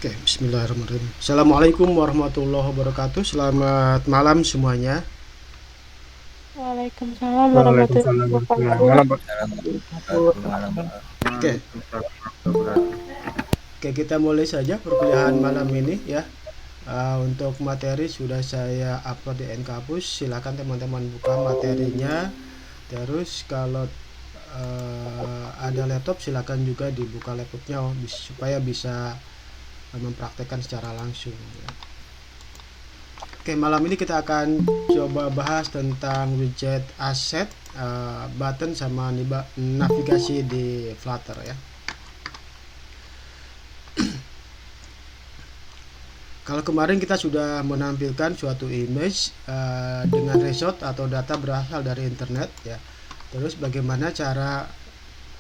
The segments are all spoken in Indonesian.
Oke, bismillahirrahmanirrahim. Assalamualaikum warahmatullahi wabarakatuh. Selamat malam semuanya. Waalaikumsalam warahmatullahi Waalaikumsalam warahmatullahi wabarakatuh. wabarakatuh. Malam. Oke, oke, kita mulai saja perkuliahan malam ini ya. Untuk materi sudah saya upload di Nkampus. Silakan teman-teman buka materinya. Terus kalau ada laptop, silakan juga dibuka laptopnya supaya bisa mempraktekkan secara langsung ya. Oke, malam ini kita akan coba bahas tentang widget asset, button sama navigasi di Flutter ya. Kalau kemarin kita sudah menampilkan suatu image dengan result atau data berasal dari internet ya. Terus bagaimana cara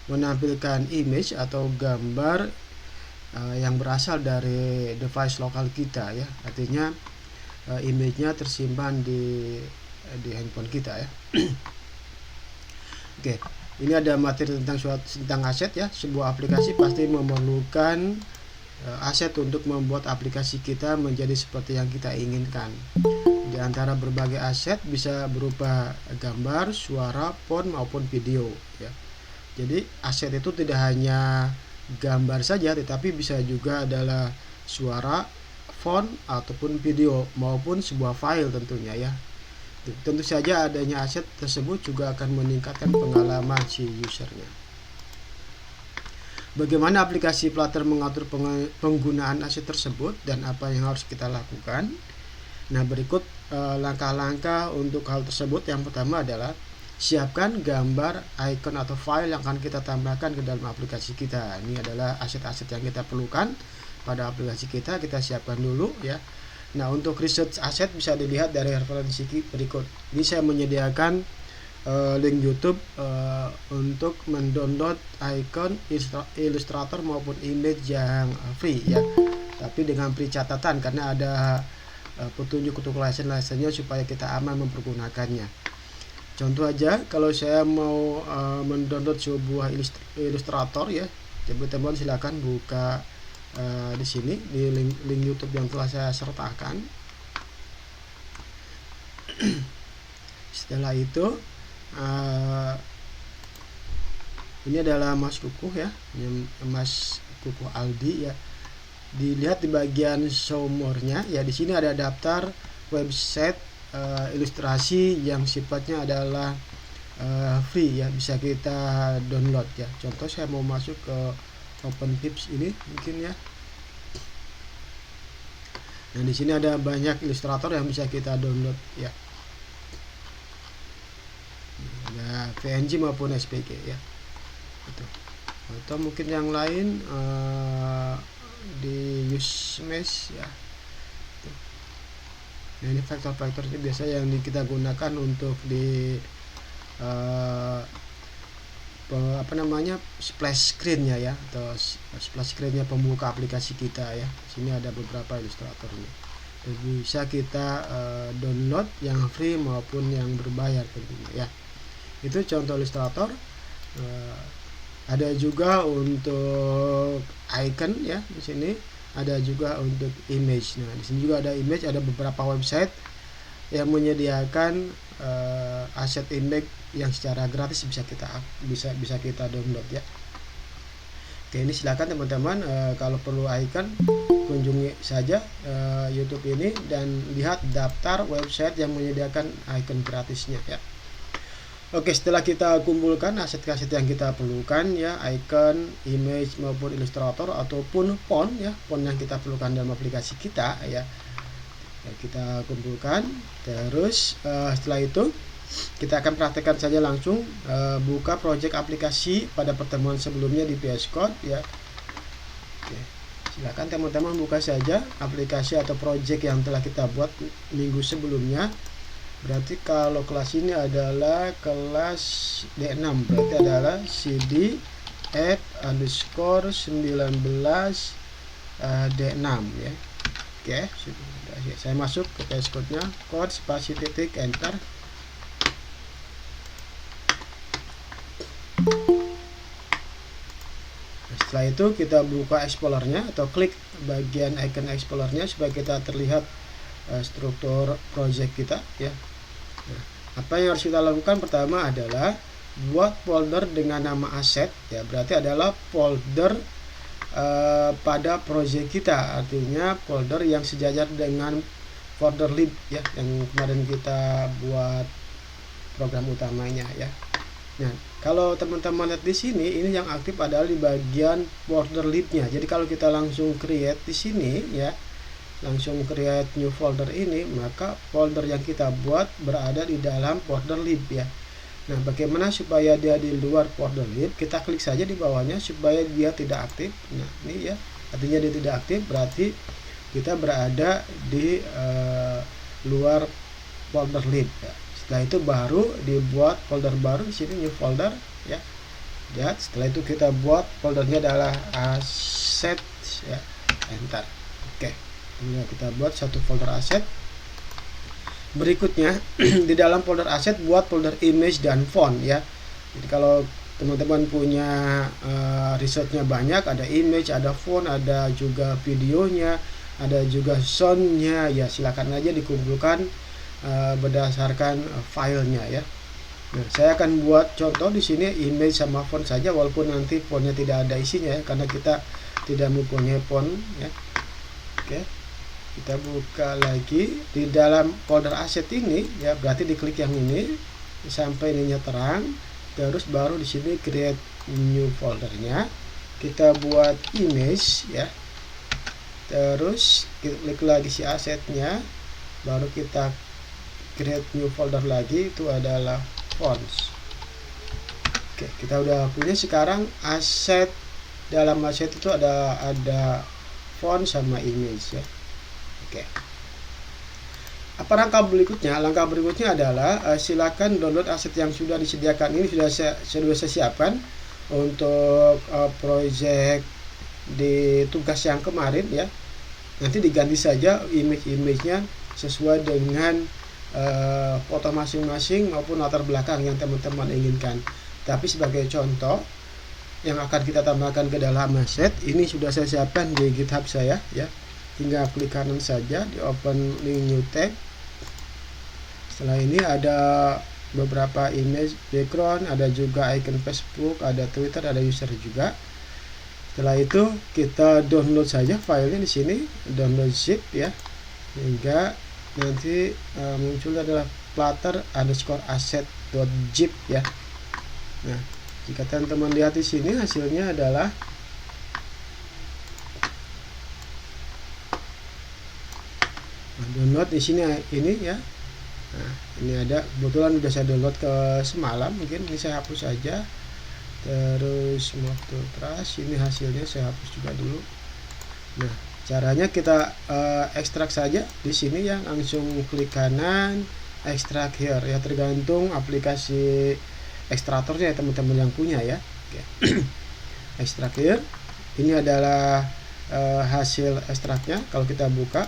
menampilkan image atau gambar yang berasal dari device lokal kita ya. Artinya image-nya tersimpan di handphone kita ya. Oke, ini ada materi tentang aset ya. Sebuah aplikasi pasti memerlukan aset untuk membuat aplikasi kita menjadi seperti yang kita inginkan. Di antara berbagai aset bisa berupa gambar, suara, font maupun video ya. Jadi aset itu tidak hanya gambar saja, tetapi bisa juga adalah suara, font ataupun video maupun sebuah file tentunya ya. Tentu saja adanya aset tersebut juga akan meningkatkan pengalaman si usernya. Bagaimana aplikasi Flutter mengatur penggunaan aset tersebut dan apa yang harus kita lakukan? Nah, berikut langkah-langkah untuk hal tersebut. Yang pertama adalah siapkan gambar, icon atau file yang akan kita tambahkan ke dalam aplikasi kita. Ini adalah aset-aset yang kita perlukan pada aplikasi kita. Kita siapkan dulu ya. Nah, untuk research aset bisa dilihat dari referensi berikut. Ini saya menyediakan link YouTube untuk mendownload icon, Illustrator maupun image yang free ya. Tapi dengan beri catatan karena ada petunjuk untuk license-nya supaya kita aman mempergunakannya. Contoh aja, kalau saya mau mendownload sebuah Illustrator ya, teman-teman silakan buka di sini di link YouTube yang telah saya sertakan. Setelah itu ini adalah Mas Kukuh ya, ini Mas Kukuh Aldi ya. Dilihat di bagian show more-nya ya, di sini ada daftar website ilustrasi yang sifatnya adalah free ya, bisa kita download ya. Contoh saya mau masuk ke OpenPips ini mungkin ya. Nah, di sini ada banyak ilustrator yang bisa kita download ya. Ada PNG maupun SVG ya. Gitu. Atau mungkin yang lain di Usemesh ya. Gitu. Nah, ini faktor-faktor ini biasa yang kita gunakan untuk di splash screen-nya ya, atau splash screen-nya pembuka aplikasi kita ya. Sini ada beberapa ilustratornya. Dan bisa kita download yang free maupun yang berbayar tentunya ya. Itu contoh ilustrator. Ada juga untuk icon ya, di sini ada juga untuk image. Nah, di sini juga ada image, ada beberapa website yang menyediakan aset image yang secara gratis bisa kita download ya. Oke, ini silakan teman-teman kalau perlu icon kunjungi saja YouTube ini dan lihat daftar website yang menyediakan icon gratisnya ya. Oke, setelah kita kumpulkan aset-aset yang kita perlukan ya, icon, image maupun ilustrator ataupun font ya, font yang kita perlukan dalam aplikasi kita ya, kita kumpulkan. Terus setelah itu kita akan praktekkan saja langsung. Buka project aplikasi pada pertemuan sebelumnya di VS Code ya. Oke, silakan teman-teman buka saja aplikasi atau project yang telah kita buat minggu sebelumnya. Berarti kalau kelas ini adalah kelas D6, berarti adalah cd f_19 D6 ya. Oke, saya masuk ke VS Code-nya, code spasi titik enter. Setelah itu kita buka explorernya atau klik bagian icon explorernya supaya kita terlihat struktur project kita ya. Nah, apa yang harus kita lakukan pertama adalah buat folder dengan nama aset ya, berarti adalah folder pada project kita, artinya folder yang sejajar dengan folder lib ya, yang kemarin kita buat program utamanya ya. Nah, kalau teman-teman lihat di sini, ini yang aktif adalah di bagian folder libnya. Jadi kalau kita langsung create di sini ya, langsung create new folder ini, maka folder yang kita buat berada di dalam folder lib ya. Nah, bagaimana supaya dia di luar folder lib? Kita klik saja di bawahnya supaya dia tidak aktif. Nah, ini ya, artinya dia tidak aktif, berarti kita berada di luar folder lib ya. Setelah itu baru dibuat folder baru di sini, new folder ya. Lihat, setelah itu kita buat foldernya adalah aset ya, enter. Oke, kemudian kita buat satu folder aset. Berikutnya di dalam folder aset buat folder image dan font ya. Jadi kalau teman-teman punya resource-nya banyak, ada image, ada font, ada juga videonya, ada juga sound-nya ya, silakan aja dikumpulkan berdasarkan filenya ya. Nah, saya akan buat contoh di sini image sama font saja, walaupun nanti fontnya tidak ada isinya ya, karena kita tidak mempunyai font ya. Oke, kita buka lagi di dalam folder aset ini ya, berarti diklik yang ini sampai ininya terang, terus baru di sini create new foldernya, kita buat image ya, terus klik lagi si asetnya, baru kita create new folder lagi, itu adalah fonts. Oke, kita udah punya sekarang aset. Dalam aset itu ada font sama image ya. Oke. Apa langkah berikutnya? Langkah berikutnya adalah silakan download aset yang sudah disediakan ini, sudah saya siapkan untuk project di tugas yang kemarin ya. Nanti diganti saja image-nya sesuai dengan foto masing-masing maupun latar belakang yang teman-teman inginkan. Tapi sebagai contoh yang akan kita tambahkan ke dalam aset ini sudah saya siapkan di GitHub saya ya. Tinggal klik kanan saja di open link new tab. Setelah ini ada beberapa image background, ada juga icon Facebook, ada Twitter, ada user juga. Setelah itu kita download saja filenya di sini, download zip ya, hingga nanti muncul adalah flutter_asset.zip ya. Nah, jika teman-teman lihat di sini hasilnya adalah download di sini ini ya. Nah, ini ada, kebetulan udah saya download ke semalam, mungkin ini saya hapus saja. Terus move to trash, ini hasilnya saya hapus juga dulu. Nah, caranya kita ekstrak saja di sini ya, langsung klik kanan, ekstrak here ya, tergantung aplikasi ekstratornya ya teman-teman yang punya ya. Oke. Ekstrak here, ini adalah hasil ekstraknya. Kalau kita buka,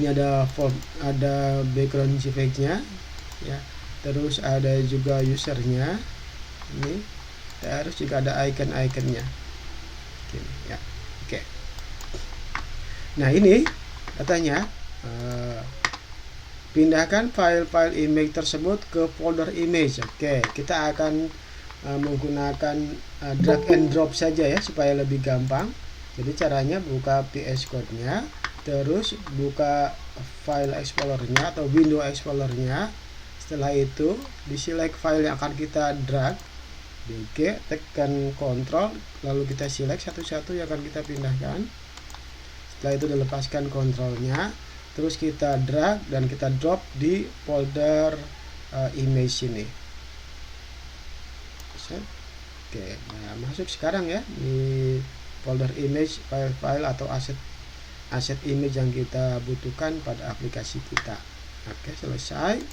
ini ada form, ada background JPEG-nya ya, terus ada juga usernya ini, terus juga ada icon-iconnya ya. Oke. Nah, ini katanya pindahkan file-file image tersebut ke folder image. Oke, kita akan menggunakan drag and drop saja ya supaya lebih gampang. Jadi caranya buka VS Code-nya, terus buka file explorer-nya atau window explorer-nya. Setelah itu di select file yang akan kita drag, DG, tekan Ctrl, lalu kita select satu-satu yang akan kita pindahkan. Setelah itu dilepaskan kontrolnya, terus kita drag dan kita drop di folder image ini. Oke, nah masuk sekarang ya di folder image, file-file atau aset image yang kita butuhkan pada aplikasi kita. Oke, selesai.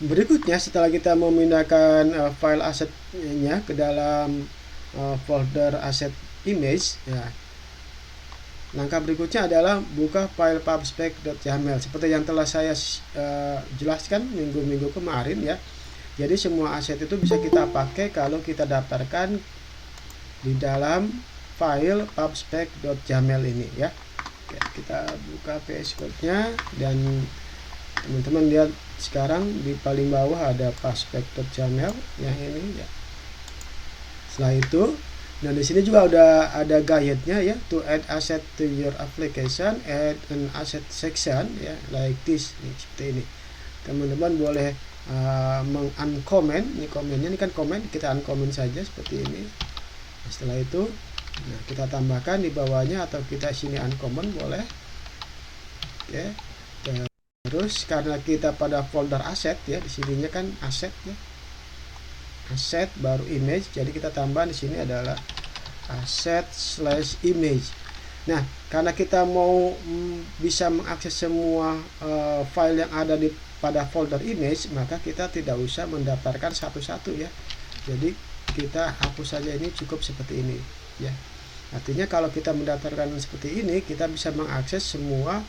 Berikutnya setelah kita memindahkan file asetnya ke dalam folder aset image ya, langkah berikutnya adalah buka file pubspec.yaml seperti yang telah saya jelaskan minggu-minggu kemarin ya. Jadi semua aset itu bisa kita pakai kalau kita daftarkan di dalam file pubspec.yaml ini ya. Oke, kita buka VS Code-nya dan teman-teman lihat sekarang di paling bawah ada pubspec.yaml yang ini ya. Setelah itu, dan di sini juga udah ada guide-nya ya, to add asset to your application, add an asset section ya, like this nih, seperti ini. Teman-teman boleh meng-uncomment, ini komennya ini kan komen, kita uncomment saja seperti ini. Nah, setelah itu, nah kita tambahkan di bawahnya atau kita sini uncomment boleh. Oke. Terus karena kita pada folder aset ya, di sininya kan aset ya. Aset baru image, jadi kita tambah di sini adalah asset/image. Nah, karena kita mau bisa mengakses semua file yang ada pada folder image, maka kita tidak usah mendaftarkan satu-satu ya. Jadi kita hapus saja, ini cukup seperti ini ya. Artinya kalau kita mendaftarkan seperti ini, kita bisa mengakses semua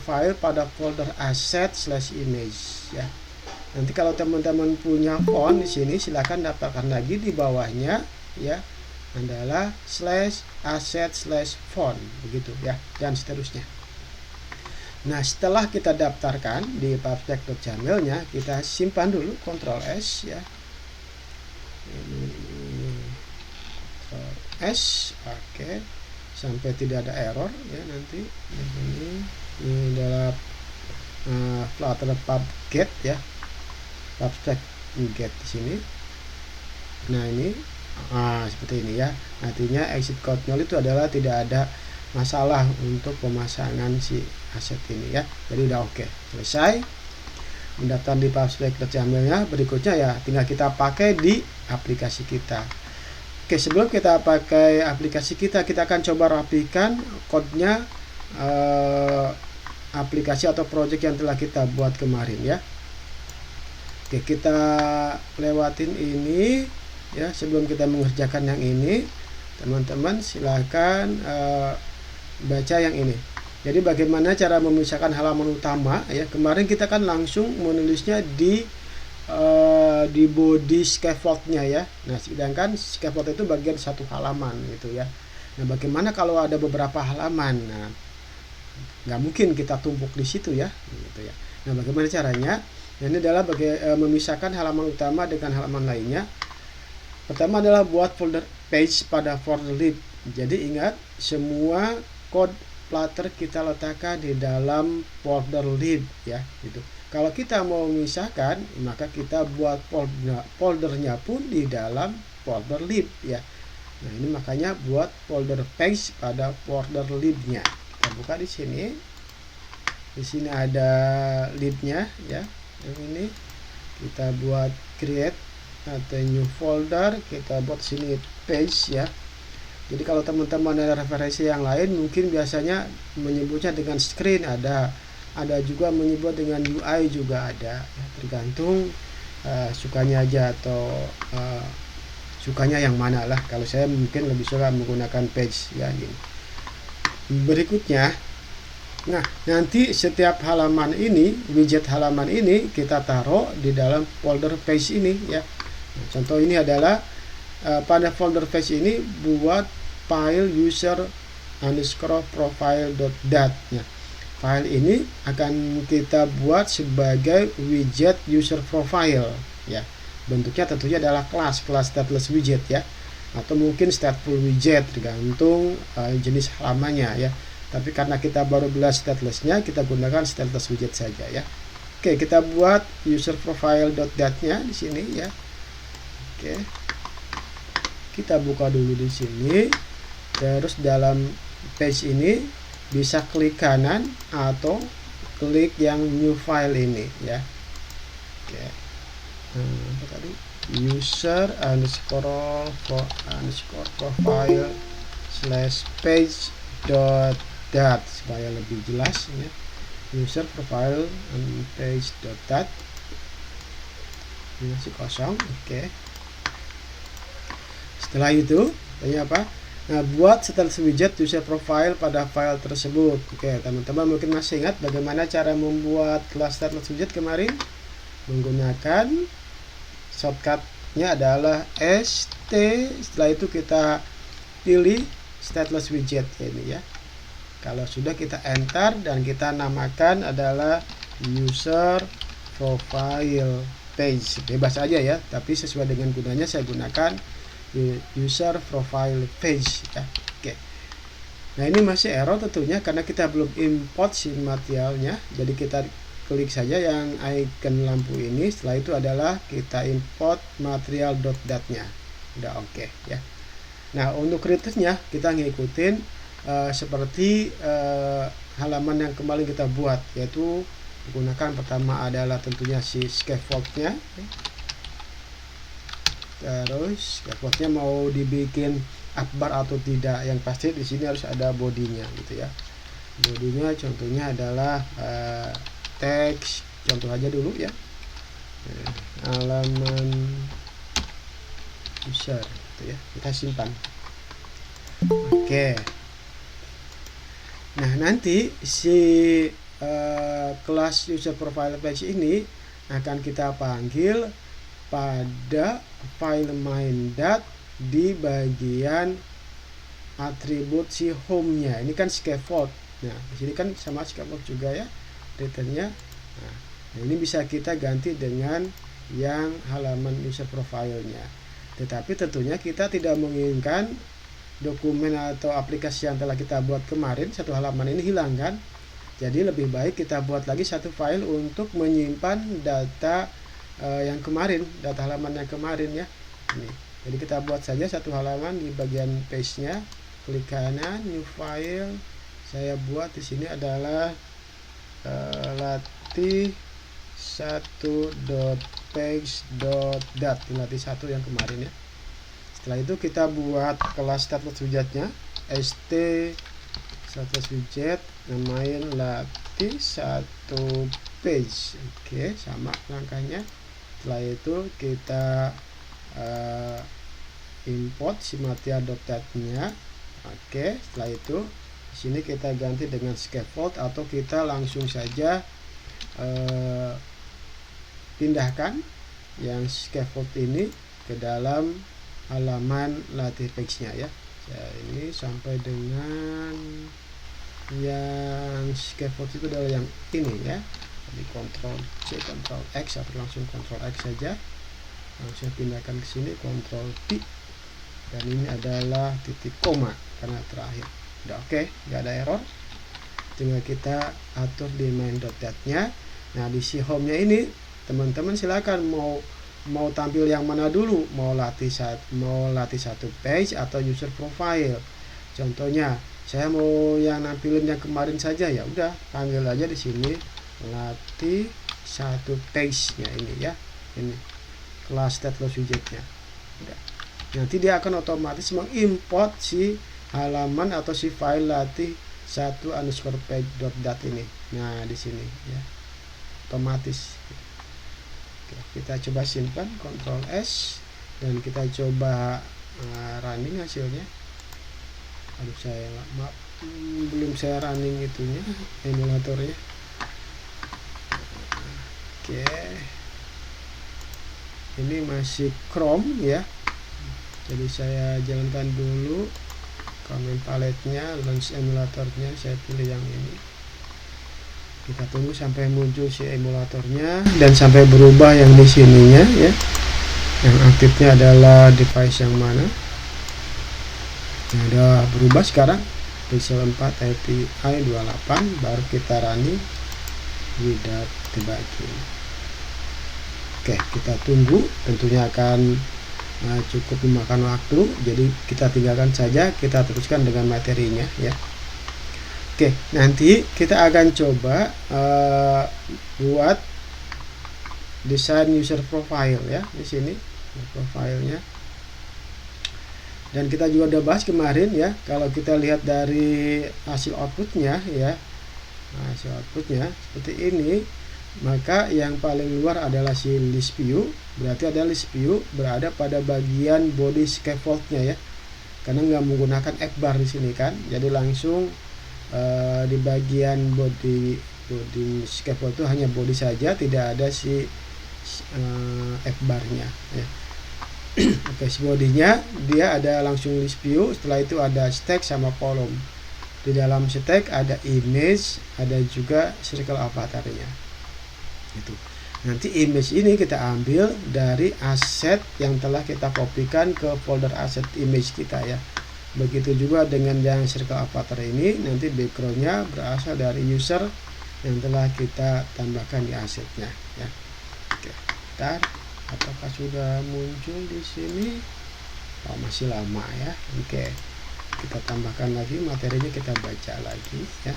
file pada folder asset/image ya. Nanti kalau teman-teman punya font di sini, silakan daftarkan lagi di bawahnya ya, adalah /asset/font begitu ya, dan seterusnya. Nah, setelah kita daftarkan di pubspec.yaml-nya, kita simpan dulu, Ctrl S ya. Ini Ctrl S, oke, sampai tidak ada error ya nanti. Ini adalah Flutter pub get ya. Pubspec get di sini. Nah, ini seperti ini ya. Artinya exit code 0 itu adalah tidak ada masalah untuk pemasangan si aset ini ya. Jadi udah oke. Selesai. Mendaftar di pubspec.yaml-nya, berikutnya ya tinggal kita pakai di aplikasi kita. Oke, sebelum kita pakai aplikasi kita akan coba rapikan kodenya aplikasi atau project yang telah kita buat kemarin ya. Oke, kita lewatin ini ya. Sebelum kita mengerjakan yang ini, teman-teman silakan baca yang ini. Jadi bagaimana cara memisahkan halaman utama ya. Kemarin kita kan langsung menulisnya di body scaffold-nya ya. Nah, sedangkan scaffold itu bagian satu halaman gitu ya. Nah, bagaimana kalau ada beberapa halaman? Nah, nggak mungkin kita tumpuk di situ ya gitu ya. Nah, bagaimana caranya? Ini adalah memisahkan halaman utama dengan halaman lainnya. Pertama adalah buat folder page pada folder lib. Jadi ingat, semua kode Flutter kita letakkan di dalam folder lib ya gitu. Kalau kita mau memisahkan, maka kita buat foldernya pun di dalam folder lib ya. Nah, ini makanya buat folder page pada folder libnya. Kita buka di sini. Di sini ada libnya ya. Yang ini kita buat create atau new folder, kita buat sini page ya. Jadi kalau teman-teman ada referensi yang lain, mungkin biasanya menyebutnya dengan screen, ada juga menyebut dengan UI juga ada ya, tergantung sukanya aja atau sukanya yang mana lah. Kalau saya mungkin lebih suka menggunakan page ya gini. Berikutnya, nah nanti setiap halaman ini, widget halaman ini kita taruh di dalam folder page ini ya. Nah, contoh ini adalah pada folder page ini buat file user_profile.dat ya. File ini akan kita buat sebagai widget user profile ya. Bentuknya tentunya adalah kelas stateless widget ya, atau mungkin stateful widget tergantung jenis halamannya ya. Tapi karena kita baru belajar statelessnya, kita gunakan stateless widget saja ya. Oke, kita buat user profile.dat-nya di sini ya. Oke, kita buka dulu di sini. Terus dalam page ini bisa klik kanan atau klik yang new file ini ya. Oke. Apa tadi? user_profile/page.dat supaya lebih jelas ya. User profile and page.dat. Ini masih kosong. Oke. Setelah itu, tanya apa? Nah, buat stateless widget user profile pada file tersebut. Oke, teman-teman mungkin masih ingat bagaimana cara membuat kelas stateless widget kemarin? Menggunakan shortcut widgetnya adalah st, setelah itu kita pilih stateless widget ini ya. Kalau sudah, kita enter dan kita namakan adalah user profile page, bebas aja ya, tapi sesuai dengan gunanya saya gunakan user profile page ya. Oke. Nah, ini masih error tentunya karena kita belum import si materialnya. Jadi kita klik saja yang icon lampu ini, setelah itu adalah kita import material.dat-nya. Udah oke ya. Nah, untuk returnnya kita ngikutin seperti halaman yang kemarin kita buat, yaitu menggunakan pertama adalah tentunya si scaffoldnya. Terus scaffoldnya mau dibikin akbar atau tidak, yang pasti di sini harus ada bodinya gitu ya. Bodinya contohnya adalah teks, contoh aja dulu ya, halaman user gitu ya, kita simpan. Oke. Nah, nanti si kelas user profile page ini akan kita panggil pada file main.dat di bagian atribut si home-nya. Ini kan scaffold. Nah, di sini kan sama scaffold juga ya returnnya. Nah, ini bisa kita ganti dengan yang halaman user profile-nya. Tetapi tentunya kita tidak menginginkan dokumen atau aplikasi yang telah kita buat kemarin, satu halaman ini hilang kan. Jadi lebih baik kita buat lagi satu file untuk menyimpan data yang kemarin, data halaman yang kemarin ya. Ini. Jadi kita buat saja satu halaman di bagian page-nya, klik kanan, new file. Saya buat di sini adalah latih 1.page.dat, latih 1 yang kemarin ya. Setelah itu kita buat kelas stateless widgetnya, st stateless widget, namain latih 1 page. Oke, sama langkahnya. Setelah itu kita import si material.dat-nya. Oke, setelah itu di sini kita ganti dengan scaffold atau kita langsung saja pindahkan yang scaffold ini ke dalam halaman latih page-nya ya. Ini sampai dengan yang scaffold itu adalah yang ini ya. Jadi Ctrl C, Ctrl X atau langsung Ctrl X saja. Langsung pindahkan ke sini, Ctrl P. Dan ini adalah titik koma karena terakhir. Udah oke, nggak ada error. Tinggal kita atur di main.dat-nya. Nah, di si home-nya ini teman-teman silakan mau tampil yang mana dulu, mau latih satu page atau user profile. Contohnya saya mau yang nampilin yang kemarin saja, ya udah panggil aja di sini latih satu page-nya ini ya, ini kelas stateless widgetnya. Udah. Nanti dia akan otomatis mengimport si halaman atau si file latih 1_page.dat ini. Nah, di sini ya, otomatis. Kita coba simpan, Ctrl S, dan kita coba running hasilnya. Aduh, saya maaf, belum saya running itunya, emulatornya. Oke, ini masih Chrome ya, jadi saya jalankan dulu command palette-nya, launch emulatornya, saya pilih yang ini. Kita tunggu sampai muncul si emulatornya dan sampai berubah yang di sininya ya. Yang aktifnya adalah device yang mana. Nah, udah berubah sekarang. Pixel 4 API 28, baru kita running without debugging. Oke, kita tunggu, tentunya akan cukup memakan waktu. Jadi kita tinggalkan saja, kita teruskan dengan materinya ya. Oke, nanti kita akan coba buat desain user profile ya di sini profilnya. Dan kita juga udah bahas kemarin ya. Kalau kita lihat dari hasil outputnya ya, hasil outputnya seperti ini, maka yang paling luar adalah si list view. Berarti ada list view berada pada bagian body scaffoldnya ya, karena nggak menggunakan F-bar di sini kan. Jadi langsung di bagian body scaffold itu hanya body saja, tidak ada si F-bar-nya ya. Oke, bodinya dia ada langsung list view, setelah itu ada stack sama kolom. Di dalam stack ada image, ada juga circle avatarnya. Itu. Nanti image ini kita ambil dari aset yang telah kita kopikan ke folder aset image kita ya. Begitu juga dengan yang circle avatar ini, nanti backgroundnya berasal dari user yang telah kita tambahkan di asetnya ya. Oke, bentar. Apakah sudah muncul di sini? Oh, masih lama ya. Oke, kita tambahkan lagi materinya, kita baca lagi ya.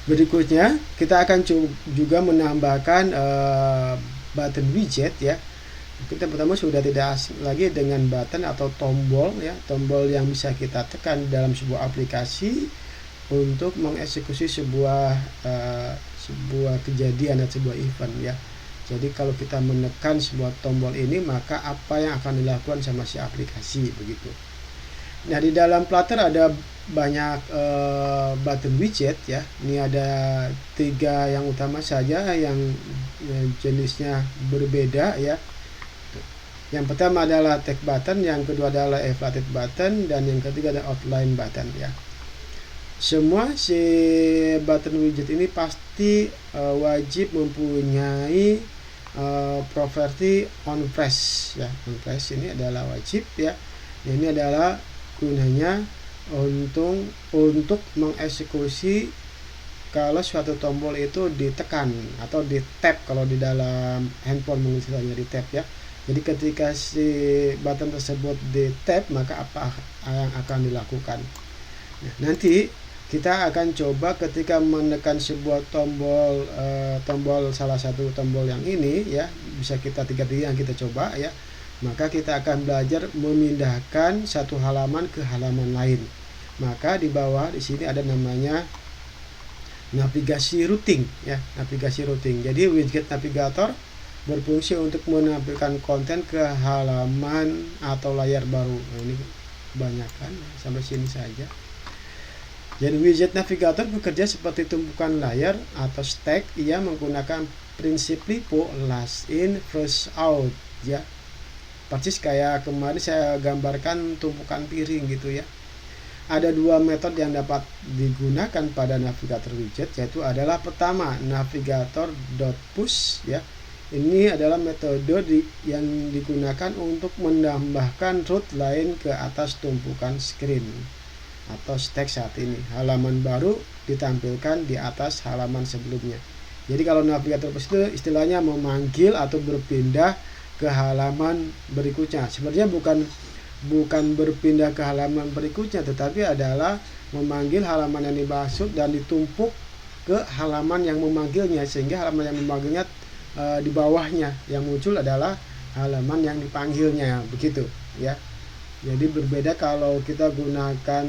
Berikutnya kita akan juga menambahkan button widget ya. Kita pertama sudah tidak asing lagi dengan button atau tombol ya, tombol yang bisa kita tekan dalam sebuah aplikasi untuk mengeksekusi sebuah kejadian atau sebuah event ya. Jadi kalau kita menekan sebuah tombol ini, maka apa yang akan dilakukan sama si aplikasi begitu. Nah, di dalam Flutter ada banyak button widget ya. Ini ada 3 yang utama saja yang jenisnya berbeda ya. Yang pertama adalah text button, yang kedua adalah flatted button, dan yang ketiga adalah outline button ya. Semua si button widget ini pasti wajib mempunyai property on press ya. On press ini adalah wajib ya. Ini adalah gunanya untuk mengeksekusi kalau suatu tombol itu ditekan atau di tap, kalau di dalam handphone mengistilahnya di tap ya. Jadi ketika si button tersebut di tap, maka apa yang akan dilakukan? Nah, nanti kita akan coba ketika menekan sebuah tombol salah satu tombol yang ini ya, bisa kita tiga-tiga yang kita coba ya, maka kita akan belajar memindahkan satu halaman ke halaman lain. Maka di bawah di sini ada namanya navigasi routing ya, navigasi routing. Jadi widget navigator berfungsi untuk menampilkan konten ke halaman atau layar baru. Nah, ini kebanyakan sampai sini saja. Jadi widget navigator bekerja seperti tumpukan layar atau stack. Ia menggunakan prinsip LIFO, last in first out ya. Persis kayak kemarin saya gambarkan tumpukan piring gitu ya. Ada 2 metode yang dapat digunakan pada navigator widget, yaitu adalah pertama navigator.push ya. Ini adalah metode yang digunakan untuk menambahkan root lain ke atas tumpukan screen atau stack saat ini. Halaman baru ditampilkan di atas halaman sebelumnya. Jadi kalau navigator push itu istilahnya memanggil atau berpindah ke halaman berikutnya. Sebenarnya bukan berpindah ke halaman berikutnya, tetapi adalah memanggil halaman yang dimaksud dan ditumpuk ke halaman yang memanggilnya, sehingga halaman yang memanggilnya di bawahnya yang muncul adalah halaman yang dipanggilnya, begitu ya. Jadi berbeda kalau kita gunakan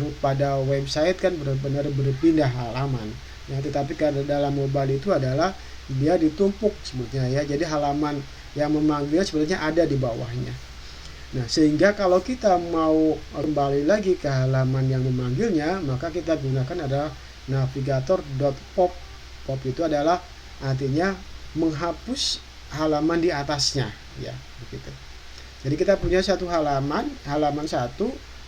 root pada website kan benar-benar berpindah halaman ya, tetapi kalau dalam mobile itu adalah dia ditumpuk sebetulnya ya. Jadi halaman yang memanggil sebenarnya ada di bawahnya. Nah, sehingga kalau kita mau kembali lagi ke halaman yang memanggilnya, maka kita gunakan adalah navigator.pop. Pop itu adalah artinya menghapus halaman di atasnya ya, begitu. Jadi kita punya satu halaman 1,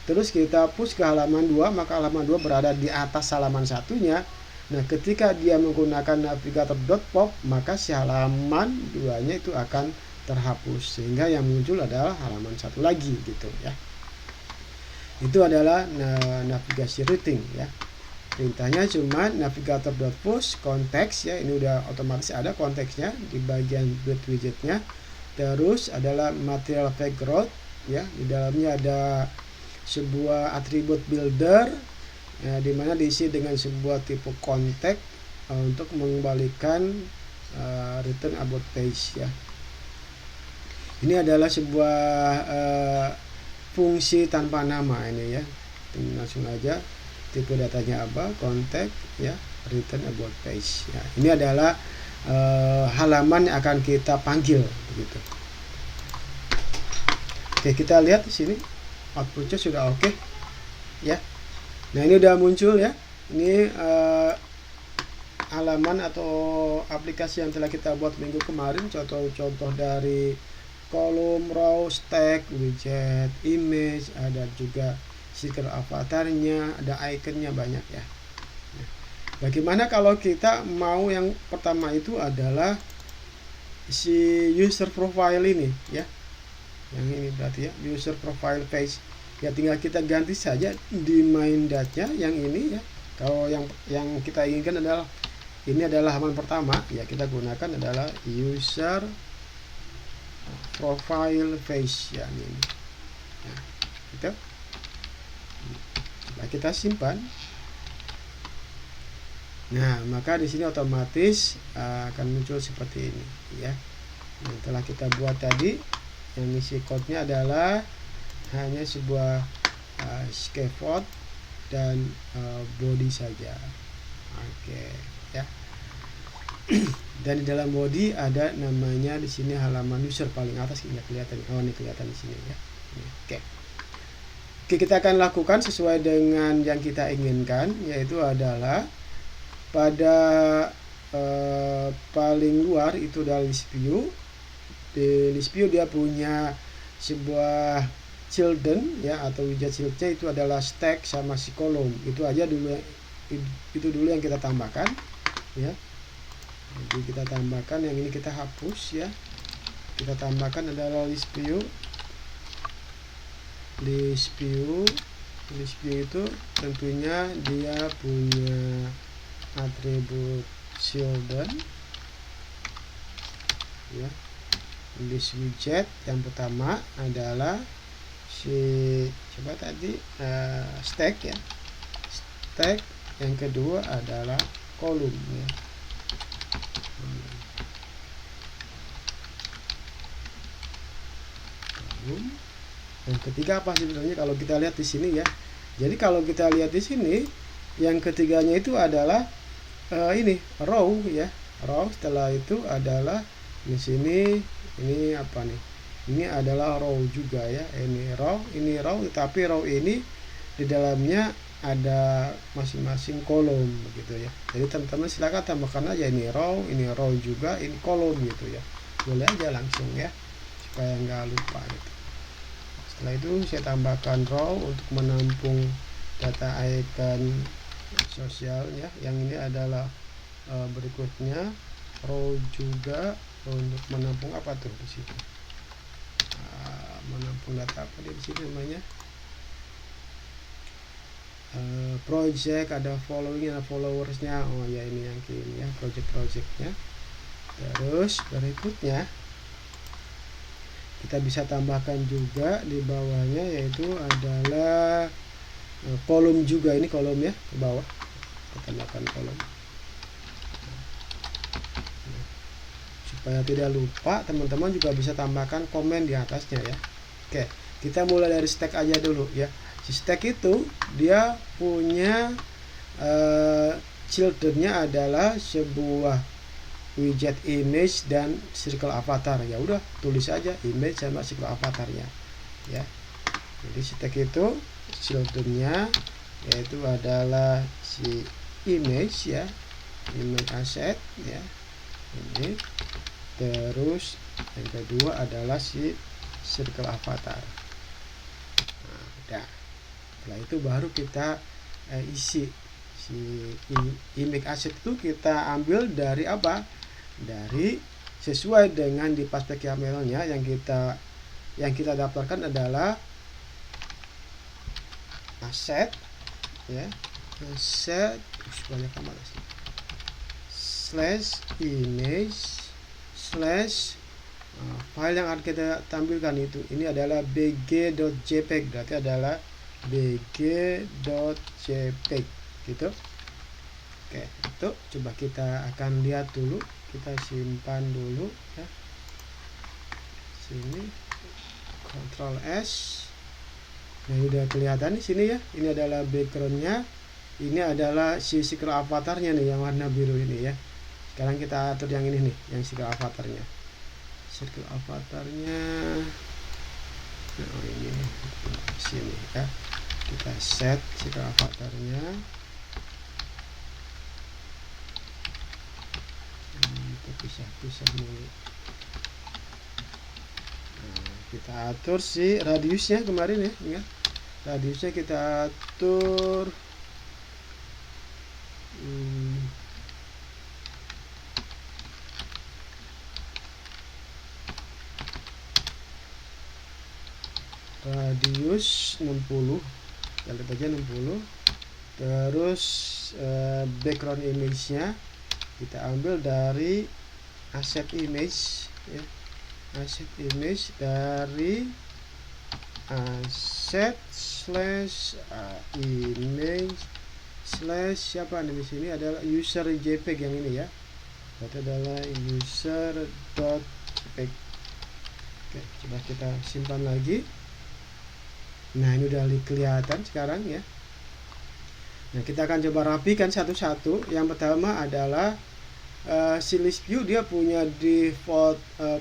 terus kita push ke halaman 2, maka halaman 2 berada di atas halaman satunya. Nah, ketika dia menggunakan navigator.pop, maka si halaman 2-nya itu akan terhapus, sehingga yang muncul adalah halaman 1 lagi gitu ya. Itu adalah navigasi routing ya. Perintahnya cuma navigator.push konteks ya, ini udah otomatis ada konteksnya di bagian build widgetnya. Terus adalah material background ya, di dalamnya ada sebuah atribut builder ya, di mana diisi dengan sebuah tipe konteks untuk mengembalikan return about page ya. Ini adalah sebuah fungsi tanpa nama ini ya. Langsung aja tipe datanya apa, konteks ya, return about page ya. Ini adalah halaman yang akan kita panggil begitu. Oke, kita lihat di sini outputnya sudah oke ya. Nah, ini udah muncul ya. Ini halaman atau aplikasi yang telah kita buat minggu kemarin, contoh-contoh dari kolom, row, stack, widget, image, ada juga circle avatarnya, ada iconnya, banyak ya. Bagaimana kalau kita mau yang pertama itu adalah si user profile ini ya, yang ini berarti ya user profile page ya, tinggal kita ganti saja di main data yang ini ya. Kalau yang kita inginkan adalah ini adalah halaman pertama ya, kita gunakan adalah user profile page ya, ini ya, gitu. Coba kita simpan. Nah, maka di sini otomatis akan muncul seperti ini ya. Yang telah kita buat tadi, yang isi code-nya adalah hanya sebuah scaffold dan body saja. Oke ya. Dan di dalam body ada namanya di sini halaman user paling atas, nggak kelihatan. Oh, ini kelihatan di sini ya. Oke. Oke, kita akan lakukan sesuai dengan yang kita inginkan, yaitu adalah pada paling luar itu dari list view. Di list view dia punya sebuah children ya, atau widget children itu adalah stack sama si kolom. Itu aja dulu, itu dulu yang kita tambahkan ya. Jadi kita tambahkan, yang ini kita hapus ya. Kita tambahkan adalah list view. List view itu tentunya dia punya atribut children ya. List widget yang pertama adalah si coba tadi stack ya, stack. Yang kedua adalah kolom ya. Yang ketiga apa sebenarnya kalau kita lihat di sini ya. Jadi kalau kita lihat di sini, yang ketiganya itu adalah ini row ya, row. Setelah itu adalah di sini, ini apa nih? Ini adalah row juga ya. Ini row, tapi row ini di dalamnya ada masing-masing kolom begitu ya. Jadi teman-teman silakan tambahkan aja ini row juga, ini kolom gitu ya. Boleh aja langsung ya, supaya nggak lupa gitu. Setelah itu saya tambahkan row untuk menampung data icon sosial ya. Yang ini adalah berikutnya row juga untuk menampung apa tuh di situ, menampung data apa di sini namanya, project, ada following, ada followersnya. Oh ya, ini yang kini ya, projectnya. Terus berikutnya kita bisa tambahkan juga di bawahnya, yaitu adalah kolom juga. Ini kolom ya, ke bawah kita tambahkan kolom. Supaya tidak lupa, teman-teman juga bisa tambahkan komen di atasnya ya. Oke, kita mulai dari stack aja dulu ya. Si stack itu dia punya children-nya adalah sebuah widget image dan circle avatar. Ya udah, tulis aja image sama circle avatarnya ya. Jadi stack itu children-nya yaitu adalah si image ya, image asset ya, ini. Terus yang kedua adalah si circle avatar. Nah, udah. Setelah itu baru kita isi si image asset itu, kita ambil dari apa? Dari sesuai dengan di paste YAML-nya yang kita daftarkan adalah asset ya, asset banyak amat sih, slash image slash file yang akan kita tampilkan itu, ini adalah bg.jpg, berarti adalah bg.jpg gitu. Oke, itu coba kita akan lihat dulu, kita simpan dulu ya. Sini Ctrl S. Nah, udah kelihatan di sini ya. Ini adalah backgroundnya. Ini adalah si circle avatarnya nih, yang warna biru ini ya. Sekarang kita atur yang ini nih, yang circle avatarnya. Circle avatarnya. Nah, ini nih. Sini ya. Kita set circle avatarnya. pisah mulu. Nah, kita atur si radiusnya kemarin ya, ingat radiusnya kita atur radius 60, kita lihat aja 60. Terus background image-nya kita ambil dari asset image ya. Asset image dari asset /image/ siapa nih, di sini adalah user JPEG yang ini ya. Berarti adalah user.jpg. Oke, coba kita simpan lagi. Nah, ini udah kelihatan sekarang ya. Nah, kita akan coba rapikan satu-satu. Yang pertama adalah si list view, dia punya default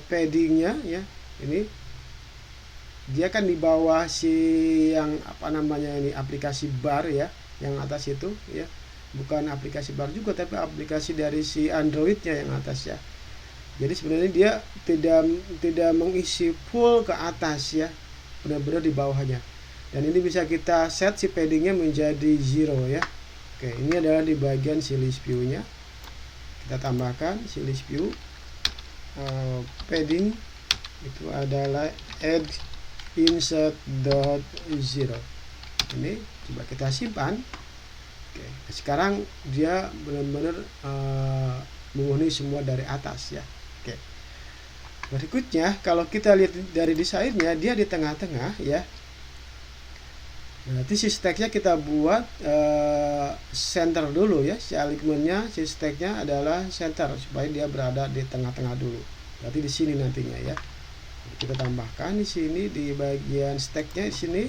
paddingnya ya. Ini dia kan di bawah si yang apa namanya ini, aplikasi bar ya, yang atas itu ya. Bukan aplikasi bar juga, tapi aplikasi dari si Androidnya yang atas ya. Jadi sebenarnya dia tidak mengisi full ke atas ya, benar-benar di bawahnya. Dan ini bisa kita set si paddingnya menjadi 0 ya. Oke, ini adalah di bagian si list view nya. Kita tambahkan si list view padding itu adalah add insert.0. Ini coba kita simpan. Oke, sekarang dia benar-benar memenuhi semua dari atas ya. Oke, berikutnya kalau kita lihat dari desainnya, dia di tengah-tengah ya. Nanti si stacknya kita buat center dulu ya. Si alignmentnya, si stacknya adalah center supaya dia berada di tengah-tengah dulu. Berarti di sini nantinya ya. Kita tambahkan di sini di bagian stacknya, di sini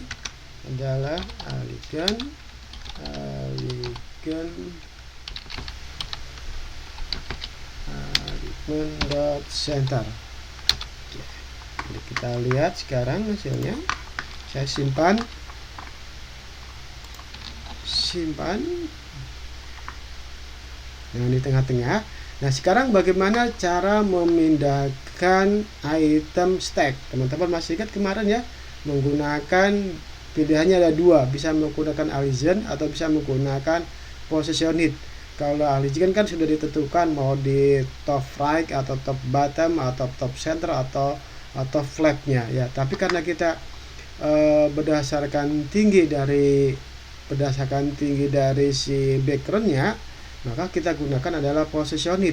adalah alignment.center. Jadi kita lihat sekarang hasilnya. Saya simpan. Nah, di tengah-tengah. Nah, sekarang bagaimana cara memindahkan item stack? Teman-teman masih ingat kemarin ya, menggunakan pilihannya ada dua, bisa menggunakan align atau bisa menggunakan positioned. Kalau align kan sudah ditentukan mau di top right atau top bottom atau top center atau flapnya ya. Tapi karena kita berdasarkan tinggi dari si backgroundnya, maka kita gunakan adalah positioned.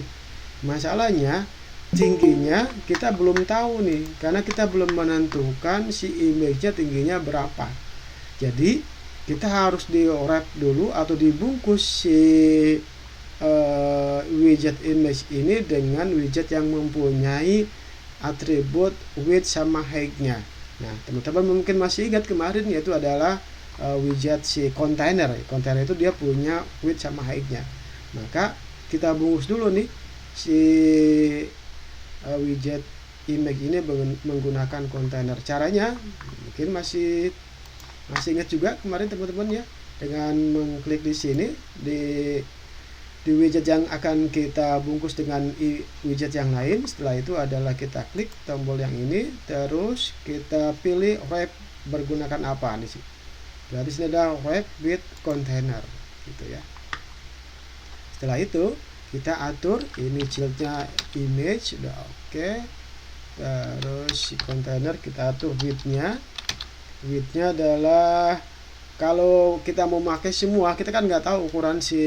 Masalahnya tingginya kita belum tahu nih, karena kita belum menentukan si image-nya tingginya berapa. Jadi kita harus di wrap dulu atau dibungkus si widget image ini dengan widget yang mempunyai atribut width sama height-nya. Nah, teman-teman mungkin masih ingat kemarin, yaitu adalah widget si container itu dia punya width sama height-nya. Maka kita bungkus dulu nih si widget image ini menggunakan container. Caranya mungkin masih ingat juga kemarin teman-teman ya, dengan mengklik di sini di widget yang akan kita bungkus dengan widget yang lain. Setelah itu adalah kita klik tombol yang ini, terus kita pilih wrap menggunakan apa di sini. Berarti sini ada wrap with container gitu ya. Setelah itu kita atur ini childnya image sudah oke. Terus si container kita atur widthnya adalah, kalau kita mau pakai semua, kita kan nggak tahu ukuran si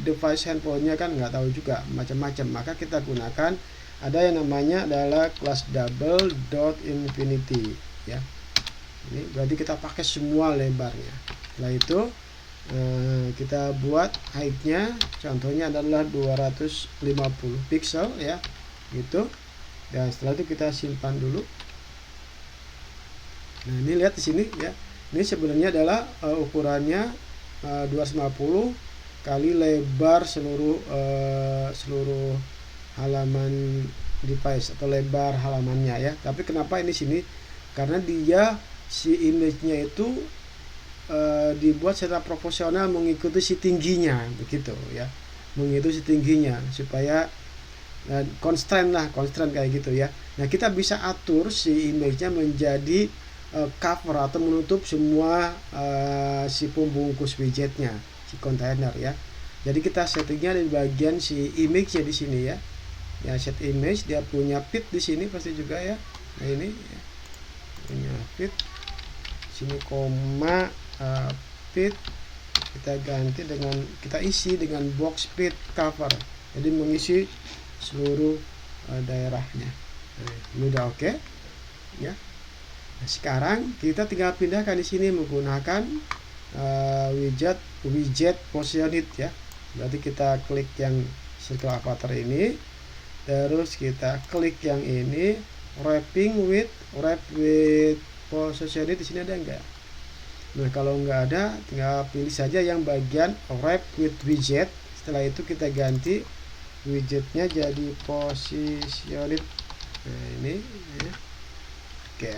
device handphonenya, kan nggak tahu juga macam-macam. Maka kita gunakan ada yang namanya adalah class double.infinity ya. Ini berarti kita pakai semua lebarnya. Setelah itu kita buat height-nya, contohnya adalah 250 pixel ya, gitu. Dan setelah itu kita simpan dulu. Nah, ini lihat di sini ya. Ini sebenarnya adalah ukurannya 250 kali lebar seluruh halaman device atau lebar halamannya ya. Tapi kenapa ini sini? Karena dia si image-nya itu dibuat secara proporsional mengikuti si tingginya, begitu ya, mengikuti si tingginya supaya constraint kayak gitu ya. Nah, kita bisa atur si image-nya menjadi cover atau menutup semua si pembungkus widgetnya, si container ya. Jadi kita settingnya di bagian si image-nya di sini ya. Ya, set image, dia punya feed di sini pasti juga ya. Nah, ini ya, punya feed sini koma feed, kita ganti dengan, kita isi dengan box feed cover, jadi mengisi seluruh daerahnya. Nah, ini udah oke ya. Nah, sekarang kita tinggal pindahkan di sini menggunakan widget positioned ya. Berarti kita klik yang circle avatar ini, terus kita klik yang ini, wrap with positioned. Di sini ada enggak? Nah, kalau enggak ada, tinggal pilih saja yang bagian wrap with widget. Setelah itu kita ganti widgetnya jadi positioned. Nah, ini ya. Oke,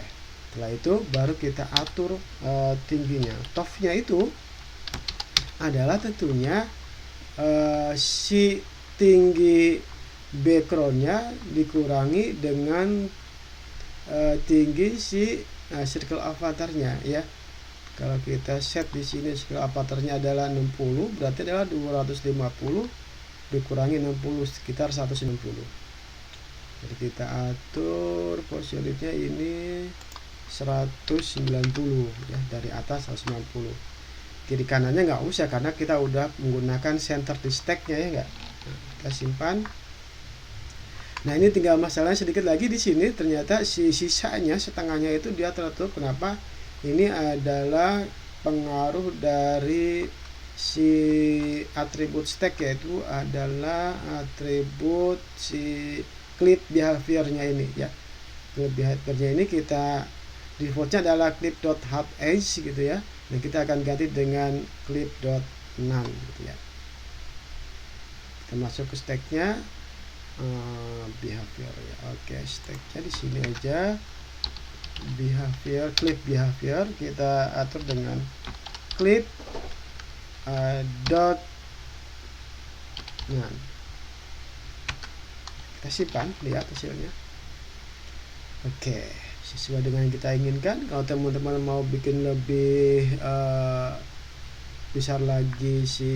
setelah itu baru kita atur tingginya. Topnya itu adalah tentunya si tinggi backgroundnya dikurangi dengan tinggi si circle avatarnya ya. Kalau kita set di sini circle avatarnya adalah 60, berarti adalah 250 dikurangi 60, sekitar 160. Jadi kita atur positionnya ini 190 ya, dari atas 190. Kiri kanannya nggak usah karena kita udah menggunakan center di stacknya ya nggak. Nah, kita simpan. Nah, ini tinggal masalahnya sedikit lagi di sini, ternyata si sisanya setengahnya itu dia tertutup. Kenapa? Ini adalah pengaruh dari si atribut stack, yaitu adalah atribut si clip behaviornya ini ya. Clip behaviornya ini kita defaultnya adalah clip.hapEdge gitu ya. Nah, kita akan ganti dengan clip.none gitu ya. Kita masuk ke stacknya behavior ya. Oke, stacknya di sini aja, behavior, clip behavior kita atur dengan clip dot none. Kita simpan, lihat hasilnya. Oke, sesuai dengan yang kita inginkan. Kalau teman-teman mau bikin lebih besar lagi si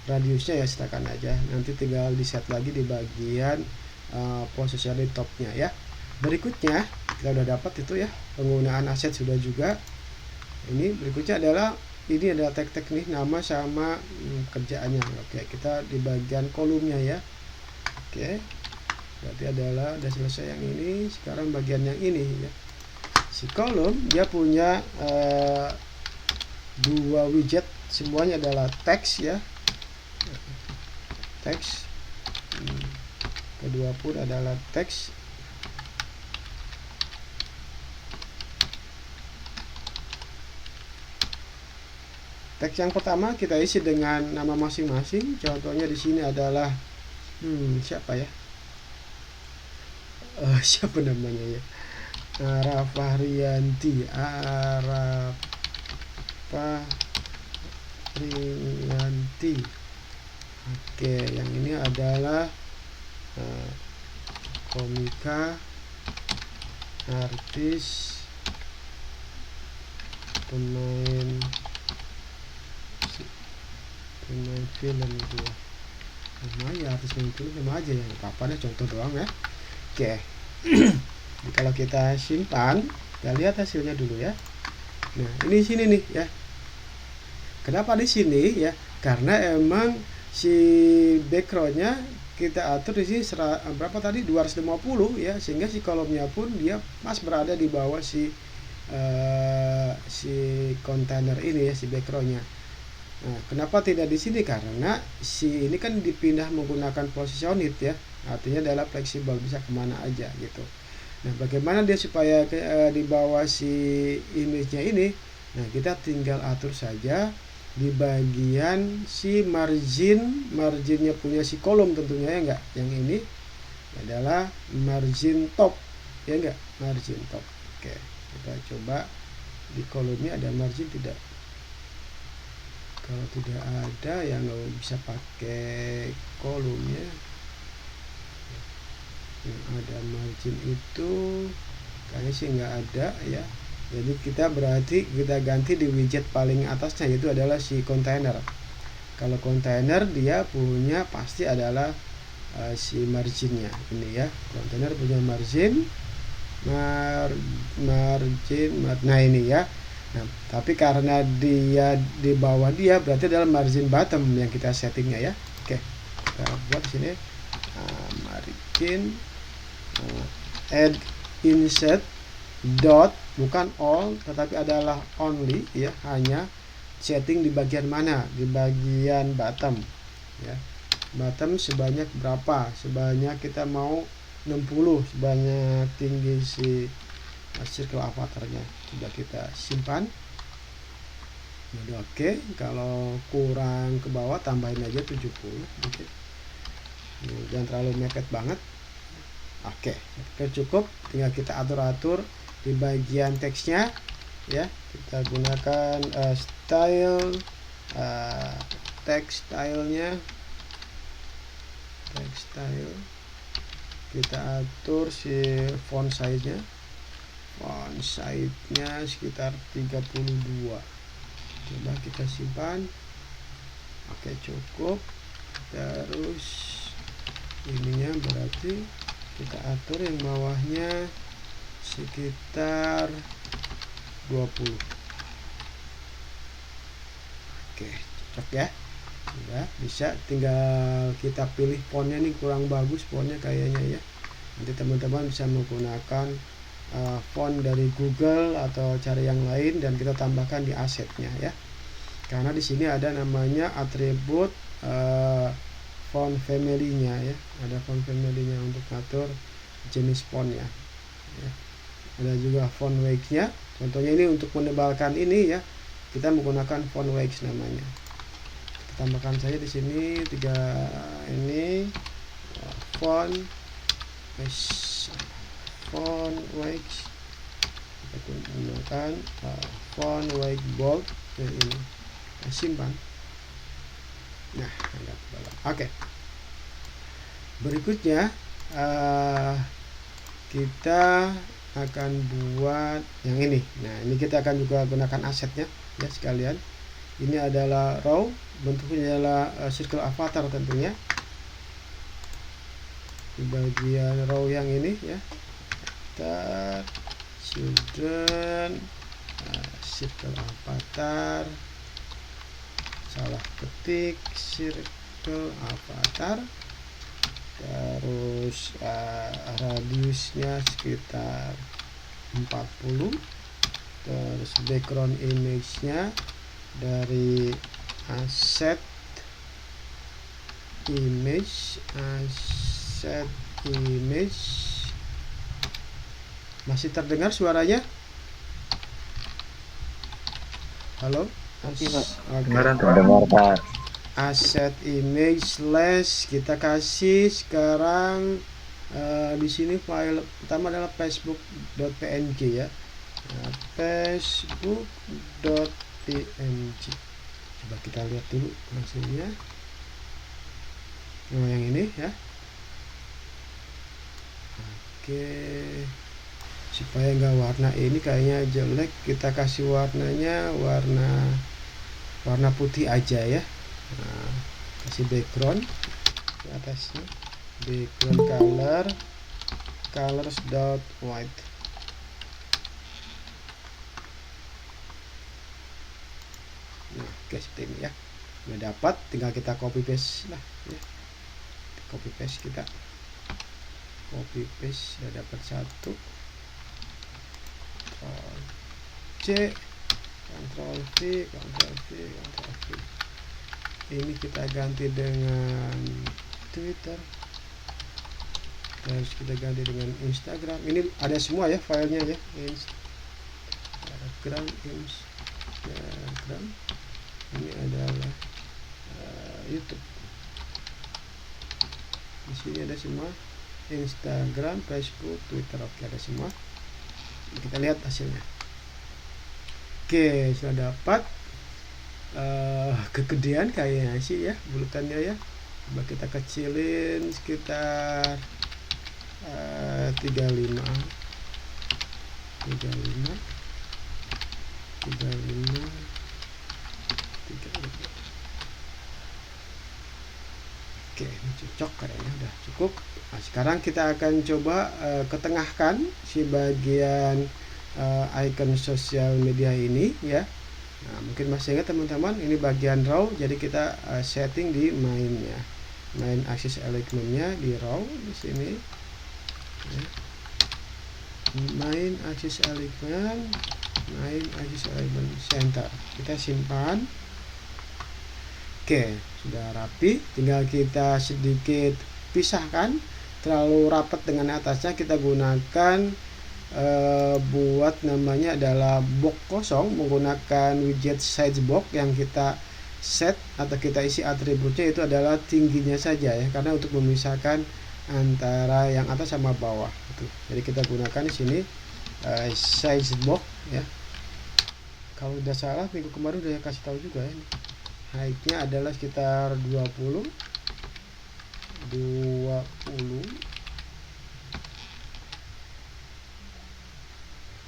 radiusnya ya silakan aja, nanti tinggal di set lagi di bagian positioning topnya ya. Berikutnya kita udah dapat itu ya, penggunaan aset sudah juga. Ini berikutnya adalah tag nih, nama sama kerjaannya. Oke, kita di bagian kolomnya ya. Oke, berarti adalah udah selesai yang ini. Sekarang bagian yang ini ya, si kolom dia punya dua widget, semuanya adalah teks ya, teks. Kedua pun adalah teks. Teks yang pertama kita isi dengan nama masing-masing. Contohnya di sini adalah siapa ya? Siapa namanya ya? Arafahriyanti. Oke, yang ini adalah komika, artis, pemain film gitu ya. Sama ya, artis main film sama aja ya, apa-apa deh, contoh doang ya. Oke. Kalau kita simpan, kita lihat hasilnya dulu ya. Nah, ini sini nih ya. Kenapa di sini ya? Karena emang si backgroundnya kita atur di sini berapa tadi, 250 ya, sehingga si kolomnya pun dia pas berada di bawah si container ini ya, si backgroundnya. Nah, kenapa tidak di sini? Karena si ini kan dipindah menggunakan positioned ya, artinya adalah fleksibel, bisa kemana aja gitu. Nah, bagaimana dia supaya di bawah si image-nya ini? Nah, kita tinggal atur saja di bagian si marginnya punya si kolom tentunya ya enggak. Yang ini adalah margin top ya enggak, margin top. Oke, kita coba di kolomnya ada margin tidak. Kalau tidak ada ya nggak bisa pakai kolomnya. Yang ada margin itu kayaknya sih nggak ada ya. Jadi kita berarti kita ganti di widget paling atasnya, yaitu adalah si kontainer. Kalau kontainer dia punya pasti adalah si marginnya ini ya. Kontainer punya margin, nah ini ya. Nah, tapi karena dia di bawah dia berarti adalah margin bottom yang kita settingnya ya. Oke, kita buat di sini margin add insert dot, bukan all tetapi adalah only ya, hanya setting di bagian mana, di bagian bottom ya. Bottom sebanyak berapa, sebanyak kita mau 60 sebanyak tinggi si circle avatarnya. Coba kita simpan. Udah oke. Kalau kurang ke bawah tambahin aja 70 oke. Jangan terlalu mepet banget. Oke, cukup. Tinggal kita atur-atur di bagian teksnya ya. Kita gunakan style text stylenya, text style. Kita atur si font size-nya. Font size-nya sekitar 32. Coba kita simpan. Oke, cukup. Terus ininya berarti kita atur yang bawahnya sekitar 20. Oke, cocok ya. Udah bisa, tinggal kita pilih fontnya nih, kurang bagus fontnya kayaknya ya. Nanti teman-teman bisa menggunakan font dari Google atau cari yang lain dan kita tambahkan di asetnya ya. Karena di sini ada namanya atribut font family-nya ya. Ada font family-nya untuk atur jenis fontnya ya. Ada juga font weight-nya. Contohnya ini untuk menebalkan ini ya, kita menggunakan font weight namanya. Kita tambahkan saja di sini 3 ini font weight. Kita gunakan font weight bold ini. Simpan. Nah, oke. Berikutnya kita akan buat yang ini. Nah, ini kita akan juga gunakan asetnya ya sekalian. Ini adalah row, bentuknya adalah circle avatar tentunya. Di bagian row yang ini ya, children circle avatar, salah ketik circle avatar, terus radiusnya sekitar 40, terus background image-nya dari asset image. Masih terdengar suaranya? Halo? Masih, Pak. Okay. Asset image slash, kita kasih sekarang di sini file pertama adalah facebook.png ya. Facebook.png. Coba kita lihat dulu hasilnya. Nah, yang ini ya. Oke. Supaya nggak warna ini kayaknya jelek, kita kasih warnanya warna putih aja ya. Nah, kasih background di atasnya, background colors dot white. Nah, oke, seperti ini ya. Udah dapat, tinggal kita copy paste lah ya. Copy paste, kita copy paste, sudah dapat satu. Ctrl C, Ctrl V, Ctrl V, Ctrl V. Ini kita ganti dengan Twitter, terus kita ganti dengan Instagram. Ini ada semua ya filenya ya, Instagram. Ini adalah YouTube. Di sini ada semua, Instagram, Facebook, Twitter. Oke, ada semua. Kita lihat hasilnya. Oke, sudah dapat. Kegedean kayaknya sih ya bulutannya ya. Coba kita kecilin sekitar 35 Oke, ini cocok kayaknya, udah cukup. Nah, sekarang kita akan coba ketengahkan si bagian icon sosial media ini ya. Nah, mungkin masih ingat teman-teman, ini bagian raw, jadi kita setting di mainnya, main axis alignment-nya di raw di sini ya. Main axis alignment center, kita simpan. Oke, sudah rapi, tinggal kita sedikit pisahkan, terlalu rapat dengan atasnya kita gunakan buat namanya adalah box kosong menggunakan widget size box yang kita set atau kita isi atributnya itu adalah tingginya saja ya, karena untuk memisahkan antara yang atas sama bawah gitu. Jadi kita gunakan di sini size box ya. Kalau udah salah minggu kemarin udah kasih tahu juga ya. Height-nya adalah sekitar 20.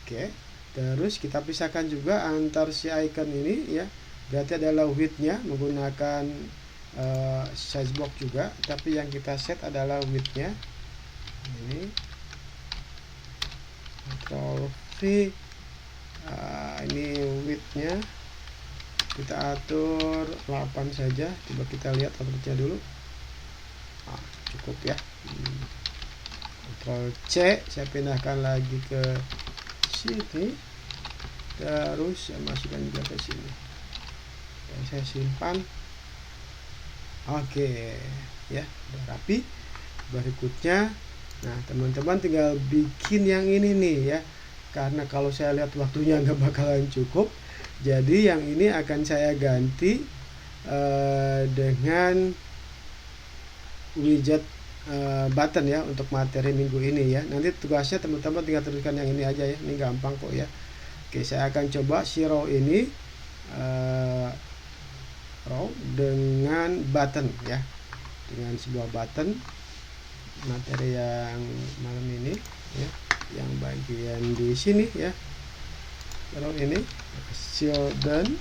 Oke, terus kita pisahkan juga antar si icon ini ya. Berarti adalah width-nya menggunakan size box juga, tapi yang kita set adalah width-nya. Ini Ctrl V, ini width-nya kita atur 8 saja. Coba kita lihat aturnya dulu. Cukup ya. Ctrl C, saya pindahkan lagi ke sini, terus saya masukkan juga ke sini dan saya simpan. Oke ya, udah rapi. Berikutnya, nah teman-teman tinggal bikin yang ini nih ya, karena kalau saya lihat waktunya nggak bakalan cukup, jadi yang ini akan saya ganti dengan widget button ya untuk materi minggu ini ya. Nanti tugasnya teman-teman tinggal tuliskan yang ini aja ya, ini gampang kok ya. Oke, saya akan coba si row ini row dengan button ya, dengan sebuah button materi yang malam ini ya, yang bagian di sini ya, row ini dan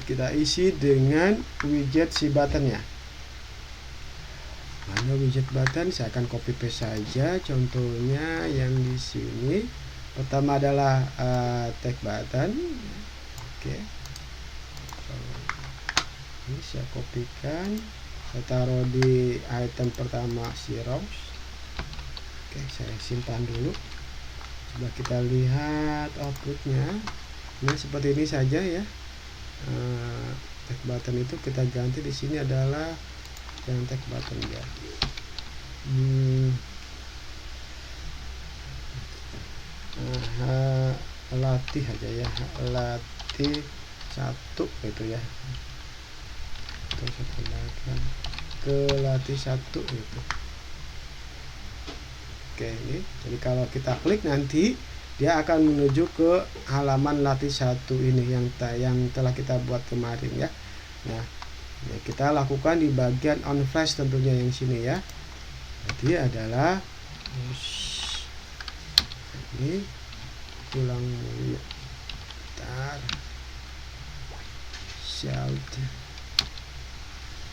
kita isi dengan widget si buttonnya. Mana widget button, saya akan copy paste saja. Contohnya yang di sini pertama adalah tag button. Oke, ini saya kopikan, saya taruh di item pertama si rows. Oke, saya simpan dulu. Coba kita lihat outputnya. Nah, seperti ini saja ya. Tag button itu kita ganti di sini adalah yang tag button ya. Latih aja ya, latih 1 itu ya, terus ke latih 1 itu. Oke, ini jadi kalau kita klik nanti dia akan menuju ke halaman latih 1 ini yang telah kita buat kemarin ya. Nah, ya, kita lakukan di bagian on flash tentunya yang sini ya. Jadi adalah ini ulang dulu. Bentar. Shout.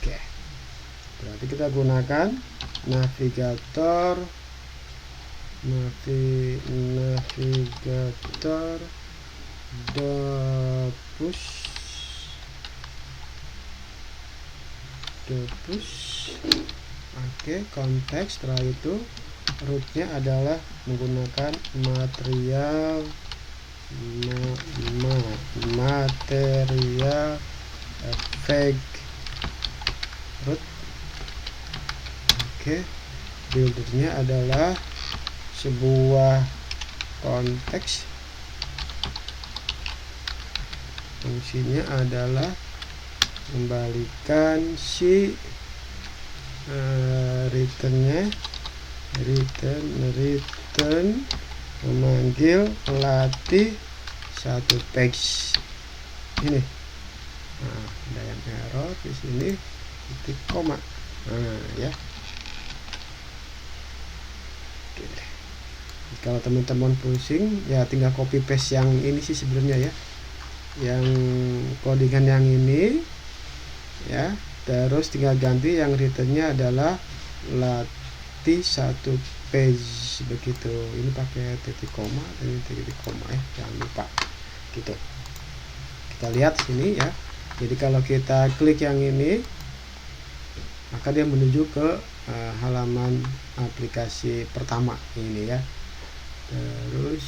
Oke. Berarti kita gunakan navigator push Oke, konteks. Setelah itu rootnya adalah menggunakan material effect root. Oke, buildernya adalah sebuah konteks, fungsinya adalah kembalikan si return memanggil latih 1 page ini. Nah, ada yang error di sini, titik koma. Nah ya, Kalau teman-teman pusing ya tinggal copy paste yang ini sih sebenarnya ya, yang codingan yang ini ya, terus tinggal ganti yang returnnya adalah latih 1 page begitu. Ini pakai titik koma dan titik koma ya, jangan lupa gitu. Kita lihat sini ya, jadi kalau kita klik yang ini maka dia menuju ke halaman aplikasi pertama ini ya. Terus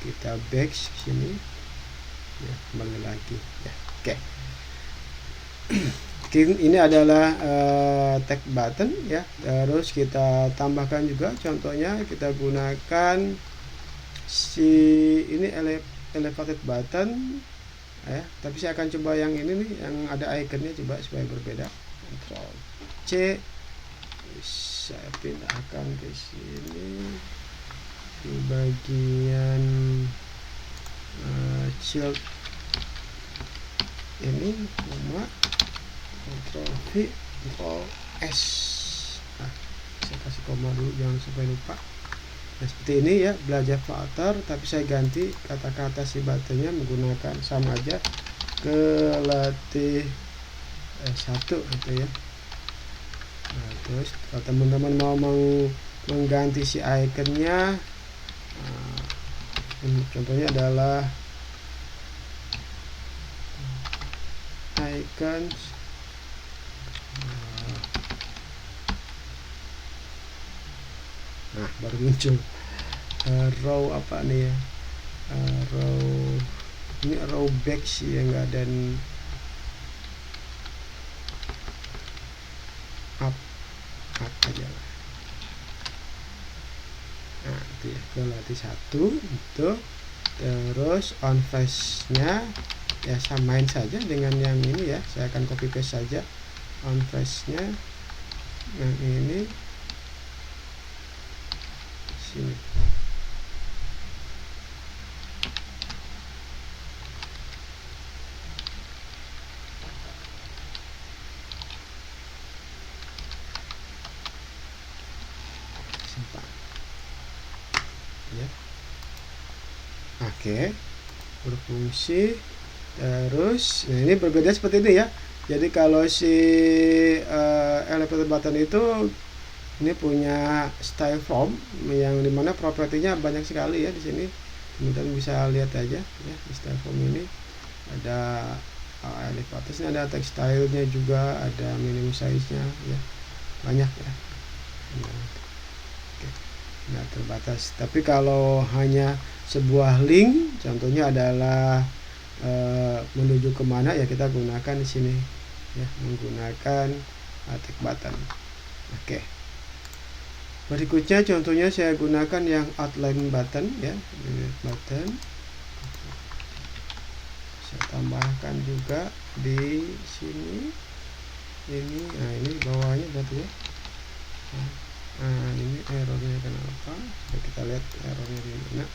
kita back ke sini ya, kembali lagi ya. Oke. Ini adalah tag button ya. Terus kita tambahkan juga, contohnya kita gunakan si ini elevated button ya, tapi saya akan coba yang ini nih, yang ada ikonnya, coba supaya berbeda. Ctrl C, saya pindahkan ke sini di bagian child ini, koma, Ctrl V, Ctrl S. Nah, saya kasih koma dulu jangan sampai lupa. Nah, seperti ini ya, belajar Flutter, tapi saya ganti kata-kata si buttonnya menggunakan sama aja ke latih 1 gitu ya. Nah, terus kalau teman-teman mau mengganti si ikonnya, ini contohnya adalah icon nah baru muncul row apa nih ya, row ini row back sih ya, enggak, dan up aja lah. Nah itu ya, ke latih 1 itu. Terus on face nya ya samain saja dengan yang ini ya, saya akan copy paste saja on face nya. Nah ini sini. Simpan. Ya. Oke. Berfungsi. Terus nah ini berbeda seperti ini ya. Jadi kalau si elevator button itu ini punya style form yang dimana propertinya banyak sekali ya di sini. Teman-teman bisa lihat aja ya, di style form ini ada elevator, ini ada text style-nya juga, ada minimum size-nya ya, banyak ya. Nah, oke. Nah, terbatas. Tapi kalau hanya sebuah link, contohnya adalah menuju kemana ya, kita gunakan di sini ya, menggunakan tag button. Oke. Berikutnya contohnya saya gunakan yang outline button ya, button. Saya tambahkan juga di sini. Ini, nah ini bawahnya berarti ya. Nah ini errornya kenapa? Coba kita lihat errornya di mana.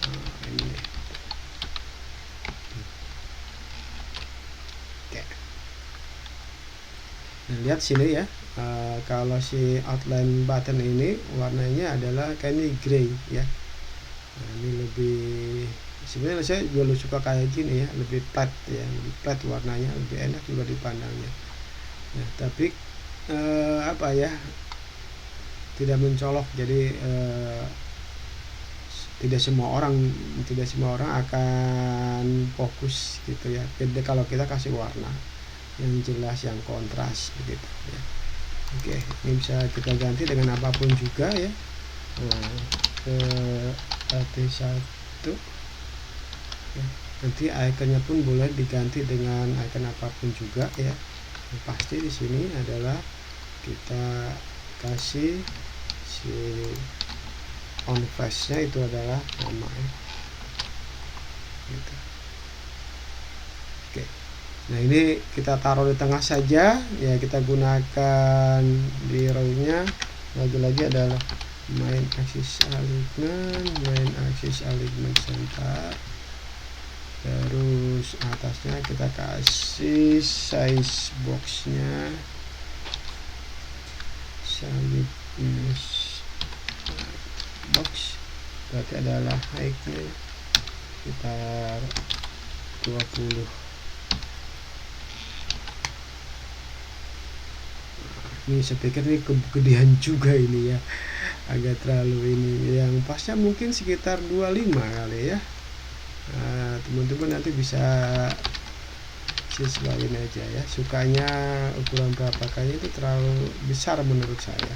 Nah, ini. Oke. Nah, lihat sini ya. Kalau si outline button ini warnanya adalah kayak ini gray ya. Nah, ini lebih, sebenarnya saya juga suka kayak gini ya, lebih flat ya, lebih flat warnanya, lebih enak juga dipandangnya. Nah, tapi apa ya, tidak mencolok, jadi tidak semua orang akan fokus gitu ya. Jadi kalau kita kasih warna yang jelas, yang kontras begitu ya. Oke, ini bisa kita ganti dengan apapun juga ya. Nah, ke T1 ya. Nanti ikonnya pun boleh diganti dengan icon apapun juga ya. Yang pasti di sini adalah kita kasih si on face nya itu adalah nama ya. Gitu. Oke. Nah ini kita taruh di tengah saja ya, kita gunakan di row nya lagi-lagi adalah main axis alignment center. Terus atasnya kita kasih size box nya salib box berarti adalah height-nya sekitar 20. Ini saya pikir ini kegedean juga ini ya, agak terlalu ini, yang pasnya mungkin sekitar 25 kali ya. Nah, teman-teman nanti bisa sesuaiin aja ya, sukanya ukuran berapa, kayaknya itu terlalu besar menurut saya.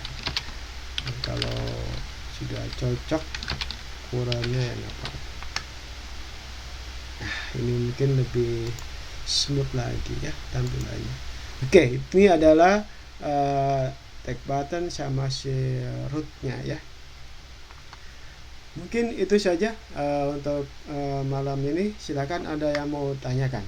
Nah, kalau sudah cocok ukurannya ya nggak apa-apa. Nah, ini mungkin lebih smooth lagi ya tampilannya. Oke, ini adalah tag button sama si rootnya ya. Mungkin itu saja untuk malam ini. Silakan ada yang mau tanyakan.